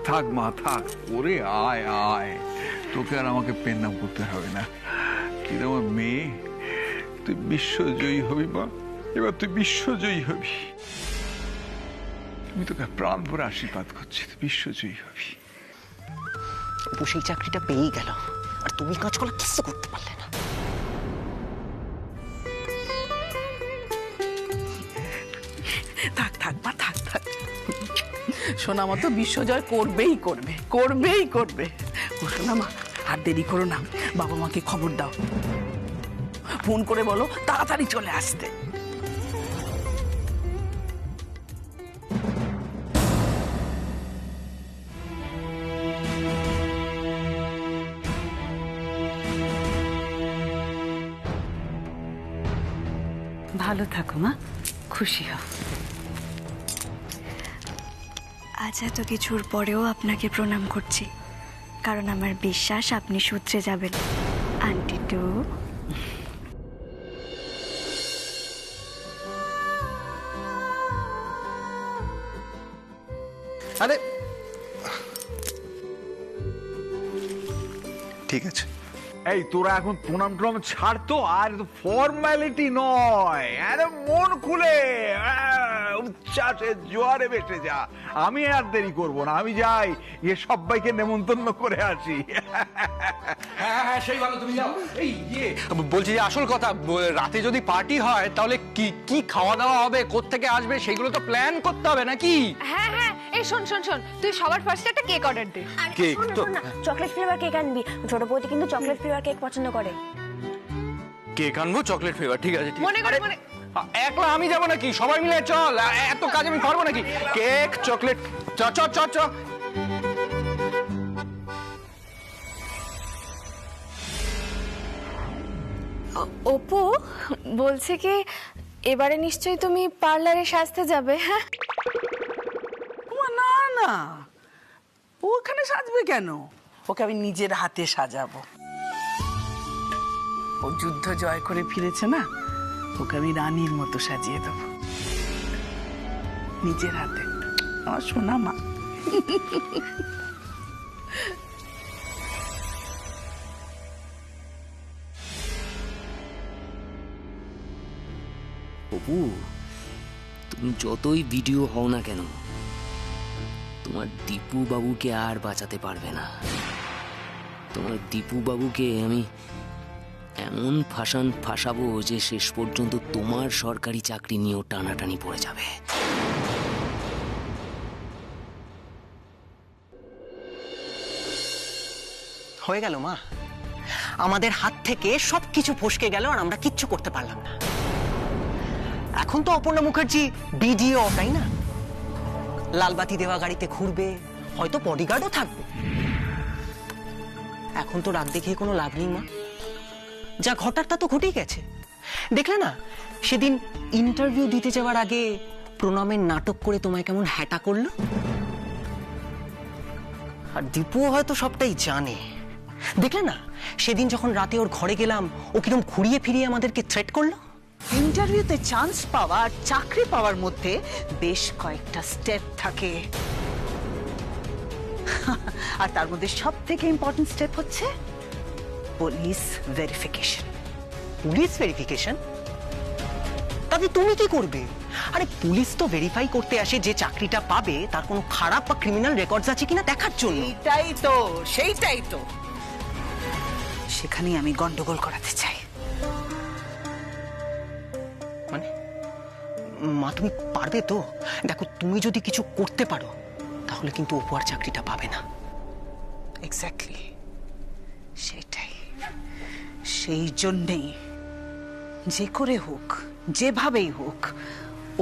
থাক মা থাক, ওরে আয় আয়, তোকে আর আমাকে পেন নাম করতে হবে না। কিন্তু আমার মেয়ে, তুই বিশ্বজয়ী হবি মা, এবার তুই বিশ্বজয়ী হবি। আমি তোকে প্রাণ ভরে আশীর্বাদ করছি, তুই বিশ্বজয়ী হবি। অপু সেই চাকরিটা পেয়েই গেল, আর তুমি কাজগুলো কিছু করতে পারলে না। থাক থাক মা থাক থাক, সোনা মতো বিশ্বজয় করবেই করবে, করবেই করবে। ও সোনা মা, আর দেরি করো না, বাবা মাকে খবর দাও, ফোন করে বলো তাড়াতাড়ি চলে আসতে। ভালো থাকো মা, খুশি হও। আজ এত কিছুর পরেও আপনাকে প্রণাম করছি, কারণ আমার বিশ্বাস আপনি সূত্রে যাবেন। Aunty too. আরে ঠিক আছে, এই তোরা এখন প্রণাম টনাম ছাড়তো, আর ফর্মালিটি নয়, আরে মন খুলে উচ্ছ্বাসে জোয়ারে বেসে যা। আমি আর দেরি করব না, আমি যাই গিয়ে সবাইকে নেমন্তন্ন করে আসি। হ্যাঁ হ্যাঁ সেই ভালো, তুমি যাও। এই বলছি যে আসল কথা, রাতে যদি পার্টি হয় তাহলে কি কি খাওয়া দাওয়া হবে, কোত্থেকে আসবে, সেগুলো তো প্ল্যান করতে হবে নাকি? হ্যাঁ হ্যাঁ, এই শোন শোন শোন, তুই সবার ফার্স্টে একটা কেক অর্ডার দে। কেক তো চকলেট ফ্লেভার কেক আনবি, ছোট বৌদি কিন্তু চকলেট ফ্লেভার কেক পছন্দ করে। কেক আনবো চকলেট ফ্লেভার, ঠিক আছে ঠিক মনে করে মনে একলা আমি যাবো নাকি, সবাই মিলে চল, এত কাজ আমি পারবো নাকি? কেক চকলেট, চ চ চ চ। অপু বলছে কি এবারে নিশ্চয়ই তুমি পার্লারে সাজতে যাবে? হ্যাঁ না না, ও ওখানে সাজবে কেন? ওকে আমি নিজের হাতে সাজাবো। ও যুদ্ধ জয় করে ফিরেছে না, ওকে আমি রানীর মতো সাজিয়ে দেবো নিজের হাতে। আমার সোনা মা। অপু, তুমি যতই ভিডিও হও না কেন, তোমার দীপু বাবুকে আর বাঁচাতে পারবে না। তোমার দীপু বাবুকে আমি এমন ফাঁসাবো যে শেষ পর্যন্ত তোমার সরকারি চাকরি নিয়েও টানাটানি পড়ে যাবে। হয়ে গেল মা, আমাদের হাত থেকে সবকিছু ফসকে গেল, আর আমরা কিচ্ছু করতে পারলাম না। এখন তো অপর্ণা মুখার্জি বিডিও, তাই না? লালবাতি দেওয়া গাড়িতে ঘুরবে, হয়তো বডিগার্ডও থাকবে। এখন তো রাগ দেখিয়ে কোনো লাভ নেই মা, যা ঘটার তা তো ঘটেই গেছে। দেখলে না সেদিন ইন্টারভিউ দিতে যাওয়ার আগে প্রণামের নাটক করে তোমায় কেমন হ্যাটা করলো। আর দীপুও হয়তো সবটাই জানে। দেখলে না সেদিন যখন রাতে ওর ঘরে গেলাম, ও কিরকম ঘুরিয়ে ফিরিয়ে আমাদেরকে থ্রেট করলো। ইন্টারভিউতে চান্স পাওয়া আর চাকরি পাওয়ার মধ্যে বেশ কয়েকটা স্টেপ থাকে, আর তার মধ্যে সব থেকে ইম্পর্টেন্ট স্টেপ হচ্ছে পুলিশ ভেরিফিকেশন। Police verification? তাতে তুমি কি করবে? আরে পুলিশ তো ভেরিফাই করতে আসে যে চাকরিটা পাবে তার কোনো খারাপ বা ক্রিমিনাল রেকর্ডস আছে কিনা দেখার জন্য। সেইটাই তো সেখানেই আমি গন্ডগোল করাতে চাই। মানে মা তুমি পারবে তো? দেখো তুমি যদি কিছু করতে পারো তাহলে কিন্তু অপু আর চাকরিটা পাবে না। এক্স্যাক্টলি সেটাই, সেই জন্যেই যে করে হোক, যেভাবেই হোক,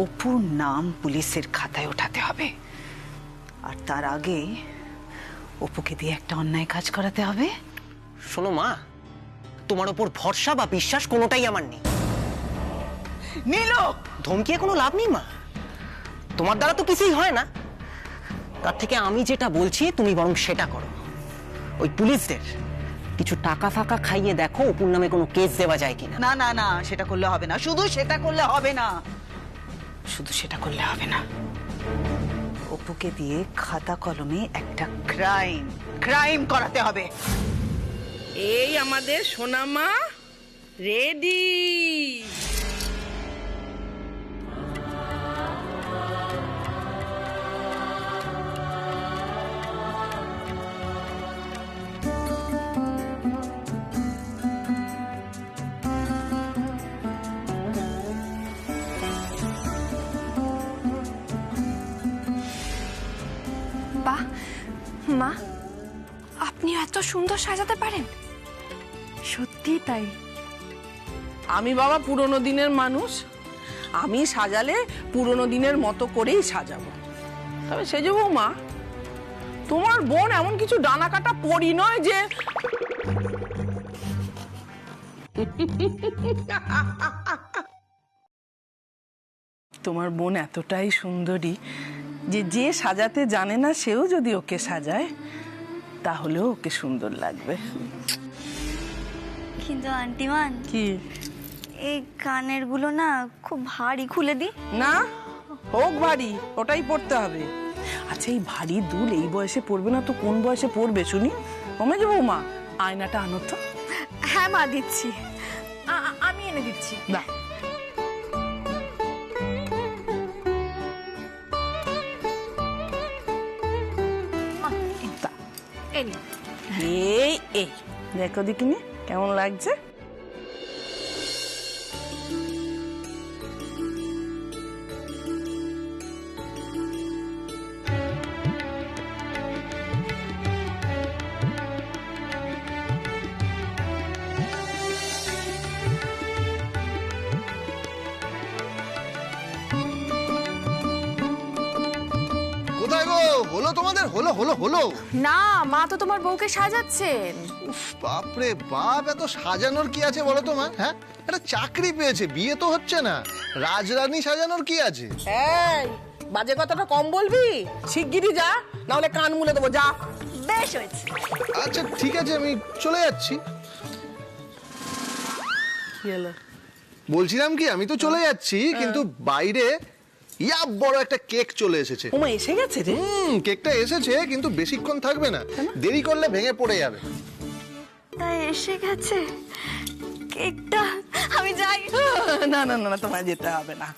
অপুর নাম পুলিশের খাতায় ওঠাতে হবে। আর তার আগে অপুকে দিয়ে একটা অন্যায় কাজ করাতে হবে। শোনো মা, তোমার ওপর ভরসা বা বিশ্বাস কোনোটাই আমার নেই। নীল, ধমকিয়ে কোনো লাভ নেই মা, তোমার দ্বারা তো কিছুই হয় না। তার থেকে আমি যেটা বলছি তুমি বরং সেটা করো। ওই পুলিশদের কিছু টাকা ফাঁকা খাইয়ে দেখো অপুর নামে কোনো কেস দেওয়া যায় কিনা। না না না, সেটা করলে হবে না, শুধু সেটা করলে হবে না, শুধু সেটা করলে হবে না। অপুকে দিয়ে খাতা কলমে একটা ক্রাইম করাতে হবে। এই আমাদের সোনামা রেডি। বাহ মা, আপনি এত সুন্দর সাজাতে পারেন। সত্যি তাই। আমি বাবা পুরনো দিনের মানুষ, আমি সাজালে পুরনো দিনের মতো করেই সাজাবো। তবে সেজো বৌমা, তোমার বোন এমন কিছু ডানা কাটা পরি নয় যে তোমার বোন এতটাই সুন্দরী যে যে সাজাতে জানে না সেও যদি ওকে সাজায় তাহলেও ওকে সুন্দর লাগবে। কিন্তু আন্টিমান, কি এই কানের গুলো না খুব ভারী, খুলে দি না? হোক ভারী, ওটাই পড়তে হবে। আচ্ছা, এই ভারী দুল এই বয়সে পড়বে না তো কোন বয়সে পড়বে শুনি? ওমে যে বৌমা, আয়নাটা আনো তো। হ্যাঁ মা, দিচ্ছি। আমি এনে দিচ্ছি। না, এই এই দেখো দেখিনি কেমন লাগছে। কোথায় গো? হলো তোমাদের? হলো হলো হলো? না, মা তো তোমার বউকে সাজাচ্ছেন। উফ, বাপরে বাপ, এত সাজানোর কি আছে বলো তো মা? হ্যাঁ, একটা চাকরি পেয়েছে, বিয়ে তো হচ্ছে না, রাজরানী সাজানোর কি আছে? এই বাজে কথাটা কম বলবি, শিগগিরই যা, না হলে কান মুলে দেবো। যা। বেশ হয়েছে। আচ্ছা ঠিক আছে, আমি চলে যাচ্ছি। কি হলো? বলছিলাম কি, আমি তো চলে যাচ্ছি, কিন্তু বাইরে ইয়া বড় একটা কেক চলে এসেছে। ওমা, এসে গেছে রে? কেকটা এসেছে, কিন্তু বেশিক্ষণ থাকবে না, দেরি করলে ভেঙে পড়ে যাবে। তাই এসে গেছে কেকটা, আমি যাই। না না না, তোমায় যেতে হবে না।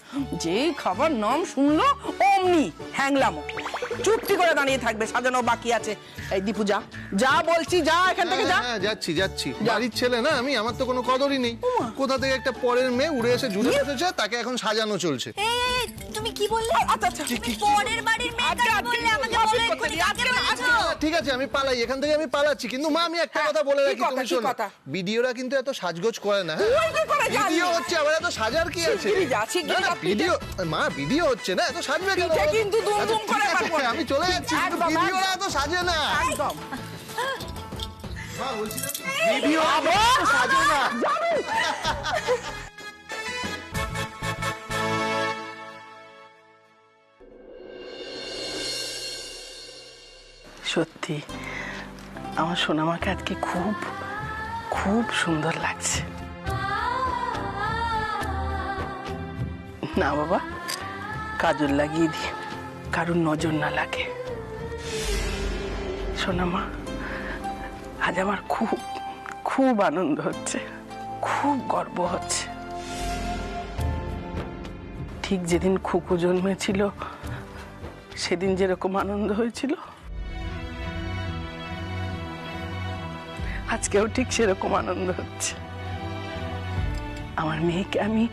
যেই খাবার নাম শুনলো অমনি হ্যাংলামো, চুপটি করে দাঁড়িয়ে থাকবে, সাজানো বাকি আছে। এই দীপু যা, যা বলছি, যা এখান থেকে যা। হ্যাঁ যাচ্ছি যাচ্ছি, বাড়ির ছেলে না আমি, আমার তো কোনো কদরই নেই। কোথা থেকে একটা পরের মেয়ে উড়ে এসে জুড়ে বসেছে, তাকে এখন সাজানো চলছে। এই তুমি কি বললে? আচ্ছা আচ্ছা, পরের বাড়ির মেয়ে কাকে বললে? আমাকে বলো এক্ষুনি, কাকে বলেছো? ঠিক আছে, আমি পালাই, এখান থেকে আমি পালাচ্ছি। কিন্তু মা, আমি একটা কথা বলে রাখি, তুমি শোনো, ভিডিওরা কিন্তু এত সাজগোজ করে না। ভিডিও হচ্ছে, আবার এত সাজার কি আছে? ভিডিও মা, ভিডিও হচ্ছে না, এত সাজবে কেন? কিন্তু দুম করে আমি চলে যাচ্ছি, ভিডিওরা এত সাজে না। একদম মা বলছিলাম, ভিডিও সাজে না। সত্যি আমার সোনামাকে আজকে খুব খুব সুন্দর লাগছে। না বাবা, কাজল লাগিয়ে দি, কারুর নজর না লাগে। সোনামা, আজ আমার খুব খুব আনন্দ হচ্ছে, খুব গর্ব হচ্ছে। ঠিক যেদিন খুকু জন্মেছিল সেদিন যেরকম আনন্দ হয়েছিল, আজকেও ঠিক সেরকম আনন্দ হচ্ছে। আমার মেয়েকে আমি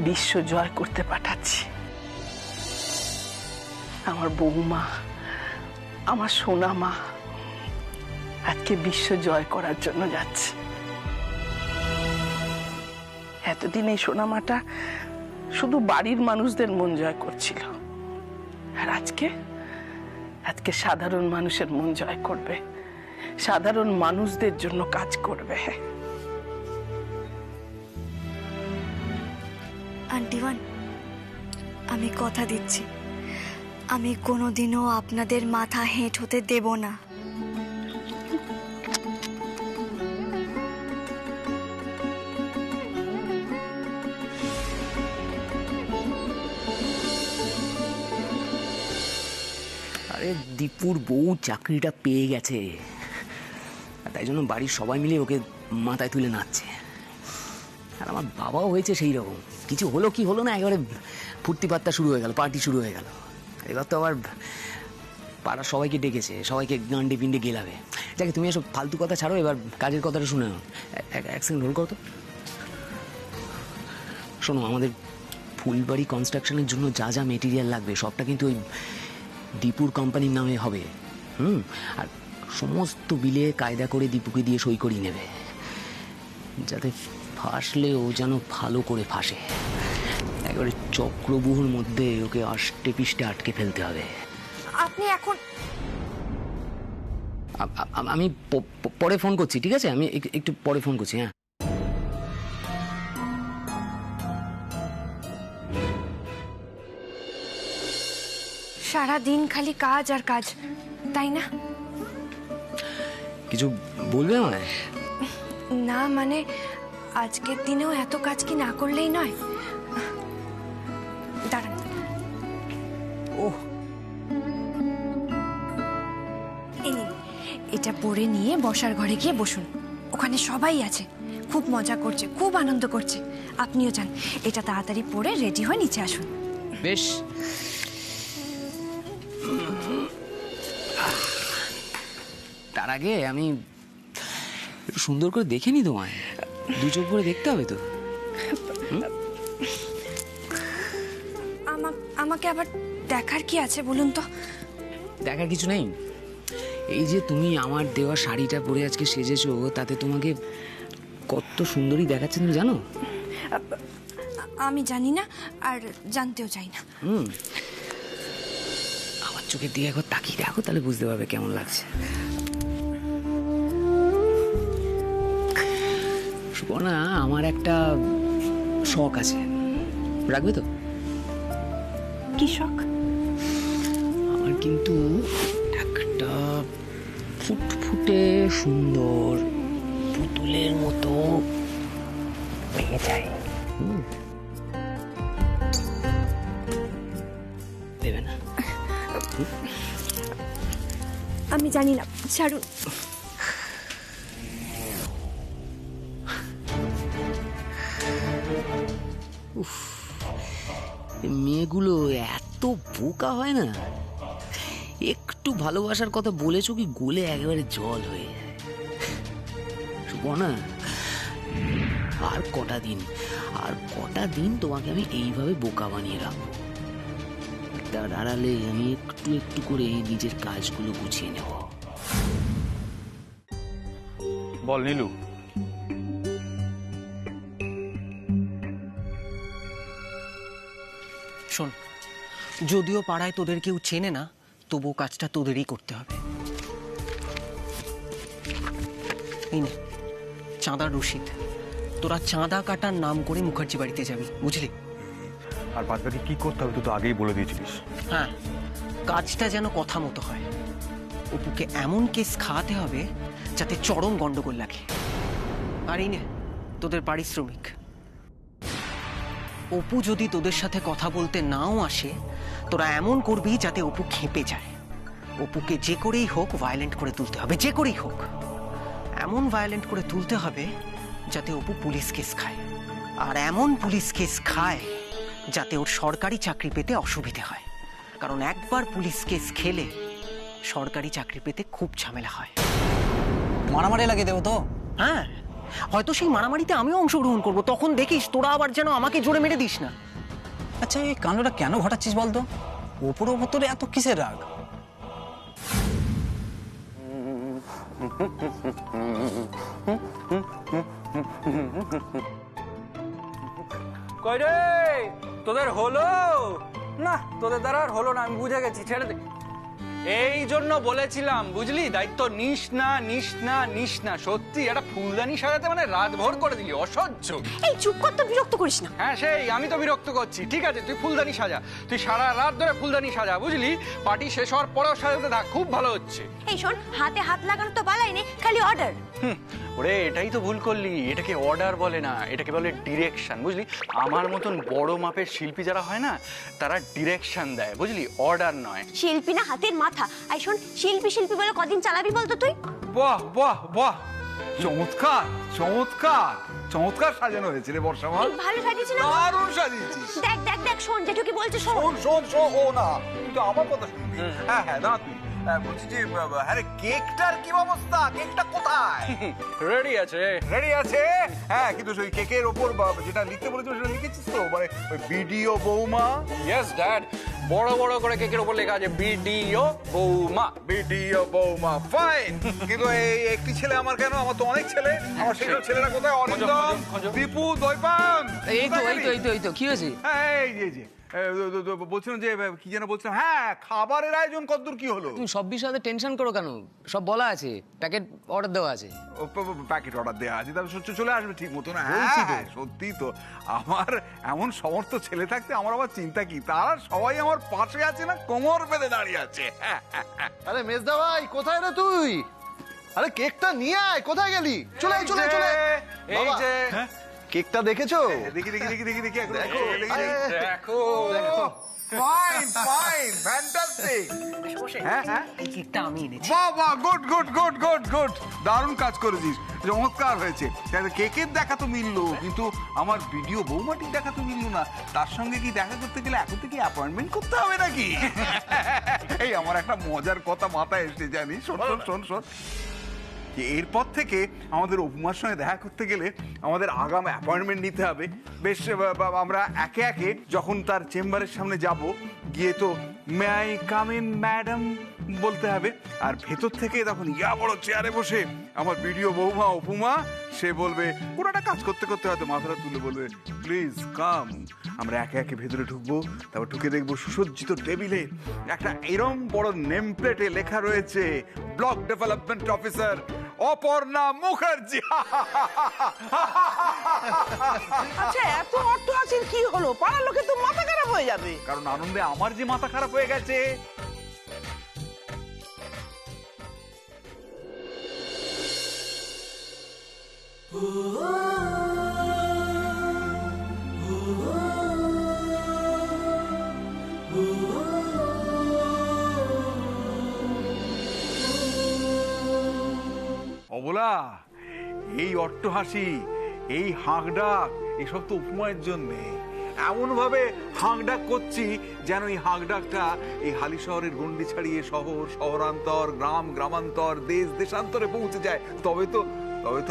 বিশ্ব জয় করতে পাঠাচ্ছি। আমার বৌমা, আমার সোনা মা আজকে বিশ্ব জয় করার জন্য যাচ্ছে। এতদিন এই সোনামাটা শুধু বাড়ির মানুষদের মন জয় করছিল, আর আজকে আজকে সাধারণ মানুষের মন জয় করবে, সাধারণ মানুষদের জন্য কাজ করবে। আন্টিওয়ান, আমি কথা দিচ্ছি, আমি কোনোদিনও আপনাদের মাথা হেঁট হতে দেব না। আরে দীপুর বউ চাকরিটা পেয়ে গেছে, আর তাই জন্য বাড়ির সবাই মিলে ওকে মাথায় তুলে নাচছে। আর আমার বাবাও হয়েছে সেই রকম, কিছু হলো কি হলো না, একেবারে ফুর্তি পাত্তা শুরু হয়ে গেল, পার্টি শুরু হয়ে গেল। এবার তো আবার পাড়ার সবাইকে ডেকেছে, সবাইকে গান্ডে পিন্ডে গেলাবে। যাকে তুমি এসব ফালতু কথা ছাড়ো, এবার কাজের কথাটা শুনে নাও। এক সেকেন্ড হোল্ড করো তো। শোনো, আমাদের ফুলবাড়ি কনস্ট্রাকশনের জন্য যা যা মেটেরিয়াল লাগবে সবটা কিন্তু ওই দীপুর কোম্পানির নামে হবে। আর সমস্ত বিলে কায়দা করে দীপুকে দিয়ে সই করিয়ে নেবে, যাতে ফাঁসলে ও যেন ভালো করে ফাঁসে। একেবারে চক্রবুহুর মধ্যে ওকে আষ্টে পিষ্টে আটকে ফেলতে হবে। আপনি এখন আমি পরে ফোন করছি, ঠিক আছে? আমি একটু পরে ফোন করছি। হ্যাঁ, সারা দিন খালি কাজ আর কাজ, তাই না? কিছু বলবে আমায়? না মানে আজকের দিনেও এত কাজ কি না করলেই নয়? দাঁড়ান। ওহ, এই নিন, এটা পরে নিয়ে বসার ঘরে গিয়ে বসুন। ওখানে সবাই আছে, খুব মজা করছে, খুব আনন্দ করছে। আপনিও যান, এটা তাড়াতাড়ি পরে রেডি হয়ে নিচে আসুন। বেশ। তার আগে আমি একটু সুন্দর করে দেখে নি তোমায়, দু চোখ করে দেখতে হবে তো। আমাকে আবার দেখার কি আছে বলুন তো? দেখার কিছু নেই। এই যে তুমি আমার দেওয়া শাড়িটা পরে আজকে সেজেছো, তাতে তোমাকে কত সুন্দরী দেখাচ্ছে তুমি জানো? আমি জানি না, আর জানতেও চাই না। আমার চোখের দিকে একবার তাকিয়ে দেখো, তাহলে বুঝতে পারবে কেমন লাগছে। সুপর্ণা, আমার একটা শখ আছে, রাখবে তো? কি শখ? আমার কিন্তু একটা ফুটফুটে সুন্দর পুতুলের মতো মেয়ে চাই। দেবে না? আমি জানি না, ছাড়ুন। মেয়েগুলো এত বোকা হয় না, একটু ভালোবাসার কথা বলেছো কি গলে একেবারে জল হয়ে যায়। সুপর্ণা, আর কটা দিন তোমাকে আমি এইভাবে বোকা বানিয়ে রাখবো। তার আড়ালে আমি একটু একটু করে নিজের কাজগুলো গুছিয়ে নেব। বল নীলু। শোন, যদিও পাড়ায় তোদের কেউ চেনে না, তবু কাজটা তোদেরই করতে হবে। এই নে চাঁদার রসিদ, তোরা চাঁদা কাটার নাম করে মুখার্জি বাড়িতে যাবি, বুঝলি? আর বাদ বাকি কি করতে হবে তুই তো আগেই বলে দিয়েছিলিস। হ্যাঁ, কাজটা যেন কথা মতো হয়। অপুকে এমন কেস খাওয়াতে হবে যাতে চরম গন্ডগোল লাগে। আর এই নে তোদের পারিশ্রমিক। অপু যদি তোদের সাথে কথা বলতে নাও আসে, তোরা এমন করবি যাতে অপু খেপে যায়। অপুকে যে করেই হোক ভায়োলেন্ট করে তুলতে হবে, যে করেই হোক এমন ভায়োলেন্ট করে তুলতে হবে যাতে অপু পুলিশ কেস খায়। আর এমন পুলিশ কেস খায় যাতে ওর সরকারি চাকরি পেতে অসুবিধে হয়। কারণ একবার পুলিশ কেস খেলে সরকারি চাকরি পেতে খুব ঝামেলা হয়। মারামারি লাগিয়ে দেবো তো? হ্যাঁ, হয়তো সেই মারামারিতে আমিও অংশগ্রহণ করবো, তখন দেখিস তোরা আবার যেন আমাকে জোরে মেরে দিস না। আচ্ছা, এই কাণ্ডটা কেন ঘটাচ্ছিস বলতো? ওপর ওপর তোর এত কিসের রাগ? কই রে, তোদের হলো না? তোদের দ্বারা আর হলো না, আমি বুঝে গেছি, ছেড়ে দে। এই জন্য বলেছিলাম, বুঝলি, দায়িত্ব নিস না। সত্যি একটা ফুলদানি সাজাতে মানে রাত ভোর করে দিলি, অসহ্য। এই চুপ কর তো, বিরক্ত করিস না। হ্যাঁ, সেই আমি তো বিরক্ত করছি। ঠিক আছে, তুই ফুলদানি সাজা, তুই সারা রাত ধরে ফুলদানি সাজা, বুঝলি? পার্টি শেষ হওয়ার পরেও সাজাতে থাক, খুব ভালো হচ্ছে। এই শোন, হাতে হাত লাগানো তো বালাই নেই, খালি অর্ডার। ওরে এটাই তো ভুল করলি, এটাকে অর্ডার বলে না, এটাকে বলে ডিরেকশন, বুঝলি? আমার মতন বড় মাপের শিল্পী যারা হয় না, তারা ডিরেকশন দেয়, বুঝলি, অর্ডার নয়। শিল্পী না হাতের মাথা। আই শোন, শিল্পী শিল্পী বলে কদিন চালাবি বলতো তুই? বাহ বাহ বাহ, চমৎকার চমৎকার চমৎকার সাজানো হয়েছে রে বর্ষা মা। ভালো সাজিয়েছি না? দারুণ সাজিয়েছিস। দেখ দেখ দেখ, শোন জেঠু কি বলছে, শোন। শোন শোন শোন, ও না কিন্তু আমার কথা শুনবি। হ্যাঁ হ্যাঁ, দাঁড়া তুই। বলছি যে আরে কেকটার কি অবস্থা? কেকটা কোথায়? রেডি আছে, রেডি আছে। হ্যাঁ, কিন্তু ওই কেকের ওপর যেটা লিখতে বলেছিল সেটা লিখেছিস তো? মানে ওই ভিডিও বৌমা। ইয়েস ড্যাড, বড় বড় করে কেকের উপর লেখা আছে ভিডিও বৌমা। ভিডিও বৌমা, ফাইন। কিন্তু এই একটি ছেলে আমার কেন? আমার তো অনেক ছেলে। আমার সেসব ছেলেরা কোথায়? অরিন্দম, দীপু, দৈপান। এই তো কি হয়েছে? এই যে বলছিলাম যে কি যেন বলছিলাম, হ্যাঁ খাবারের আয়োজন কতদূর কি হলো? তুমি সব বিষয়ে টেনশন করো কেন? সব বলা আছে, প্যাকেট অর্ডার দেওয়া আছে। প্যাকেট অর্ডার দেওয়া আছে, তারপর চলে আসবে ঠিক মতো না? হ্যাঁ সত্যি তো, আমার এমন সমর্থ ছেলে থাকতে আমার আবার চিন্তা কি? তারা সবাই আমার পাশে আছে না, কোমর বেঁধে দাঁড়িয়ে আছে। আরে মেজদা ভাই, কোথায় রে তুই? আরে কেকটা নিয়ে আয়, কোথায় গেলি? চলে আয়, চলে আয়, চলে আয়। এই যে কেকটা দেখেছো? দেখি দেখি দেখি দেখি দেখি দেখো, দেখো দেখো। Fine fine, fantastic. হ্যাঁ হ্যাঁ, এই কেকটা আমি এনেছি। বাহ বাহ, good good good good good, দারুণ কাজ করেছিস, চমৎকার হয়েছে। কেকের দেখা তো মিললো, কিন্তু আমার ভিডিও বৌমাটির দেখা তো মিললো না। তার সঙ্গে কি দেখা করতে গেলে এখন থেকে অ্যাপয়েন্টমেন্ট করতে হবে নাকি? এই আমার একটা মজার কথা মাথায় এসে, জানিস? শোন শোন শোন শোন, এরপর থেকে আমাদের অপুমার সঙ্গে দেখা করতে গেলে আমাদের আগাম অ্যাপয়েন্টমেন্ট নিতে হবে। বেশ, আমরা একে একে যখন তার চেম্বারের সামনে যাব, গিয়ে তো may I come in madam বলতে হবে, আর ভেতর থেকে তখন ইয়া বড় চেয়ারে বসে আমার ভিডিও বৌমা অপুমা সে বলবে, কোনো একটা কাজ করতে করতে হয়তো মাথাটা তুলে বলবে, প্লিজ কাম। আমরা একে একে ভেতরে ঢুকবো, তারপর ঢুকে দেখবো সুসজ্জিত টেবিলে একটা এরম বড় নেম প্লেটে লেখা রয়েছে, block development officer Aparna Mukherjee. আচ্ছা, এত অর্থ আছেন কি হলো? পাড়ার লোকে তো মাথা খারাপ হয়ে যাবে। কারণ আনন্দে আমার যে মাথা খারাপ হয়ে গেছে। অবলা, এই অট্টহাসি, এই হাঁক ডাক, এসব তো উপমায়ের জন্যে। এমন ভাবে হাঁক ডাক করছি যেন এই হাঁক ডাকটা এই হালি শহরের গন্ডি ছাড়িয়ে শহর, শহরান্তর, গ্রাম, গ্রামান্তর, দেশ, দেশান্তরে পৌঁছে যায়। তবে তো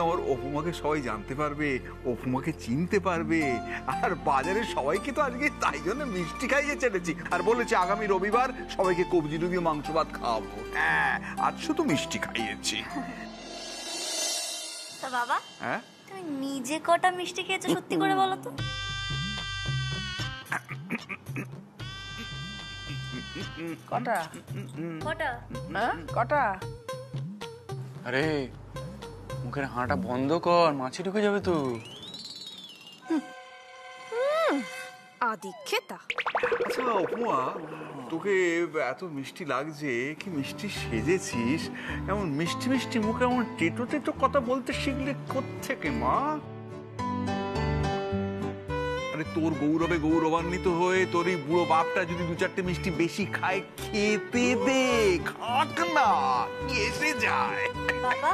আমার অপুমাকে সবাই জানতে পারবে, অপুমাকে চিনতে পারবে। আর বাজারে সবাইকে তো আজকে তাই জন্য মিষ্টি খাইয়ে ছেড়েছি, আর বলেছি আগামী রবিবার সবাইকে কবজি ডুবিয়ে মাংস ভাত খাওয়াবো। হ্যাঁ, আজ শুধু মিষ্টি খাইয়েছি। তা বাবা, হ্যাঁ, তুমি নিজে কটা মিষ্টি খেয়েছো সত্যি করে বলো তো? কটা? কটা? হ্যাঁ, কটা? আরে মুখের হাঁটা বন্ধ কর, মাছি ঢুকে যাবে তো। আদিক্ষেতা। আচ্ছা অপুমা, তোকে এত মিষ্টি লাগছে, কি মিষ্টি সেজেছিস, এমন মিষ্টি মিষ্টি মুখে এমন টেটো টেটো কথা বলতে শিখলে কোত্থেকে মা? আরে তোর গৌরবে গৌরবান্বিত হয়ে তোর এই বুড়ো বাপটা যদি দু চারটে মিষ্টি বেশি খায়, খেতে দে, খাক না, কেসে যায়। বাবা,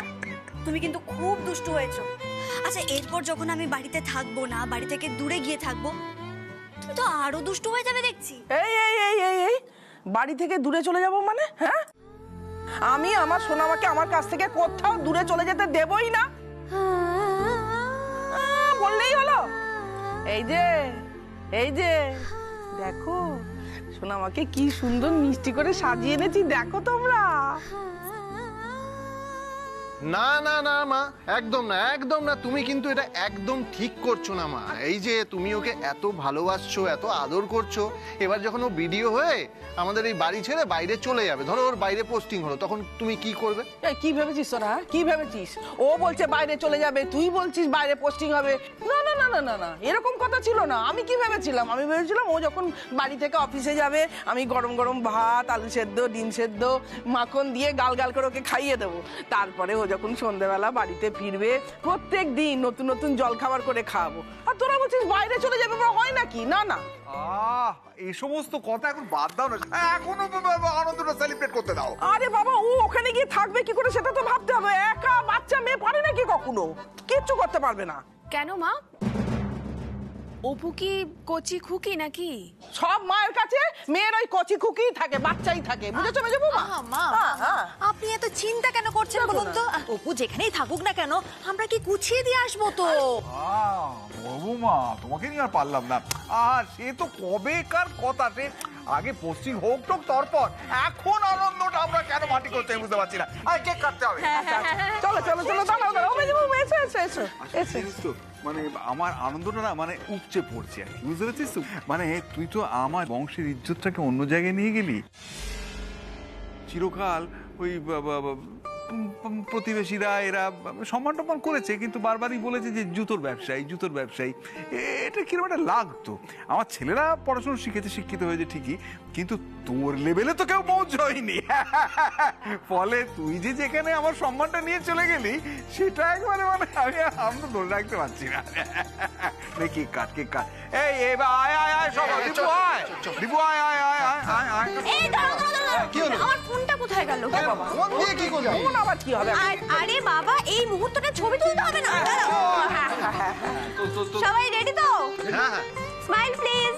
তুমি কিন্তু খুব দুষ্টু হয়েছো। আচ্ছা, এরপর যখন আমি বাড়িতে থাকবো না, বাড়ি থেকে দূরে গিয়ে থাকবো, তুমি তো আরো দুষ্টু হয়ে যাবে দেখছি। এই এই এই এই এই বাড়ি থেকে দূরে চলে যাব মানে? হ্যাঁ, আমি আমার সোনামাকে আমার কাছ থেকে কোথাও দূরে চলে যেতে দেবই না। বললেই হলো। এই যে দেখো সোনামাকে কি সুন্দর মিষ্টি করে সাজিয়ে এনেছি, দেখো তোমরা। না না না মা, একদম না, একদম না। তুমি কিন্তু এটা একদম ঠিক করছো না মা। এই যে তুমি ওকে এত ভালোবাসছো, এত আদর করছো, এবার যখন ও ভিডিও হয়ে আমাদের এই বাড়ি ছেড়ে বাইরে চলে যাবে, ধরো ওর বাইরে পোস্টিং হলো, তখন তুমি কি করবে? কি ভেবেছিস তোরা? কি ভেবেছিস? ও বলছে বাইরে চলে যাবে, তুই বলছিস বাইরে পোস্টিং হবে? না না না না না না, এরকম কথা ছিল না। আমি কি ভেবেছিলাম? আমি ভেবেছিলাম ও যখন বাড়ি থেকে অফিসে যাবে, আমি গরম গরম ভাত, আলু সেদ্ধ, ডিম সেদ্ধ, মাখন দিয়ে গাল গাল করে ওকে খাইয়ে দেবো। তারপরে ও যখন সন্ধ্যাবেলা বাড়িতে ফিরবে প্রত্যেক দিন নতুন নতুন জল খাবার করে খাওয়াবো। আর তোরা বলছিস বাইরে চলে যাবে, হয় নাকি? না না, এই সমস্ত কথা এখন বাদ দাও না, এখনো আনন্দটা সেলিব্রেট করতে দাও। আরে বাবা, ও ওখানে গিয়ে থাকবে কি করে সেটা তো ভাবতে হবে। একা বাচ্চা মেয়ে পারে নাকি কখনো? কিচ্ছু করতে পারবে না। কেন মা, অপু কি কচি খুকি নাকি? সব মায়ের কাছে মেয়ের ওই কচি খুকি থাকে, বাচ্চাই থাকে, বুঝেছো মেজো বৌমা? মা, আপনি এত চিন্তা কেন করছেন বলুন তো? অপু যেখানেই থাকুক না কেন, আমরা কি গুছিয়ে দিয়ে আসবো তো। বৌমা, তোমাকে নিয়ে আর পারলাম না। আর সে তো কবেকার কথা, সে আগে পোস্টিং হোক টোক তারপর। এখন আনন্দটা আমরা কেন মাটি করতে বুঝতে পারছি না। কেক কাটতে হবে। চলো চলো চলো, দাঁড়াও দাঁড়াও, মেজো বৌমা এসো এসো এসো এসো। জানিস তো, মানে আমার আনন্দটা না মানে উপচে পড়ছে আর কি, বুঝতে পারছিস তো? মানে তুই তো আমার বংশের ইজ্জতটাকে অন্য জায়গায় নিয়ে গেলি। চিরকাল ওই প্রতিবেশীরা এরা সম্মান টম্মান করেছে, কিন্তু বারবারই বলেছে যে জুতোর ব্যবসায়ী, জুতোর ব্যবসায়ী। এটা কিরকম একটা লাগতো। আমার ছেলেরা পড়াশোনা শিখেছে, শিক্ষিত হয়েছে ঠিকই, কিন্তু তোর লেভেলে তো কেউ পৌঁছয়নি। ফলে তুই যে যেখানে আমার সম্মানটা নিয়ে চলে গেলি, সেটা একবারে মানে আমি তো ধরে রাখতে পারছি না। Cake cut, cake cut. এই এবার আয় আয় আয় সবাই, দীপু আয়, দীপু আয় আয় আয় আয় আয় আয়। এই দাঁড়াও দাঁড়াও দাঁড়াও, কি হলো? আমার ফোনটা কোথায় গেল? ফোন দিয়ে কি করবি? ফোন আবার কি হবে? আরে বাবা, এই মুহূর্তটা ছবি তুলতে হবে না? দাঁড়াও। সবাই রেডি তো? হ্যাঁ হ্যাঁ। Smile please.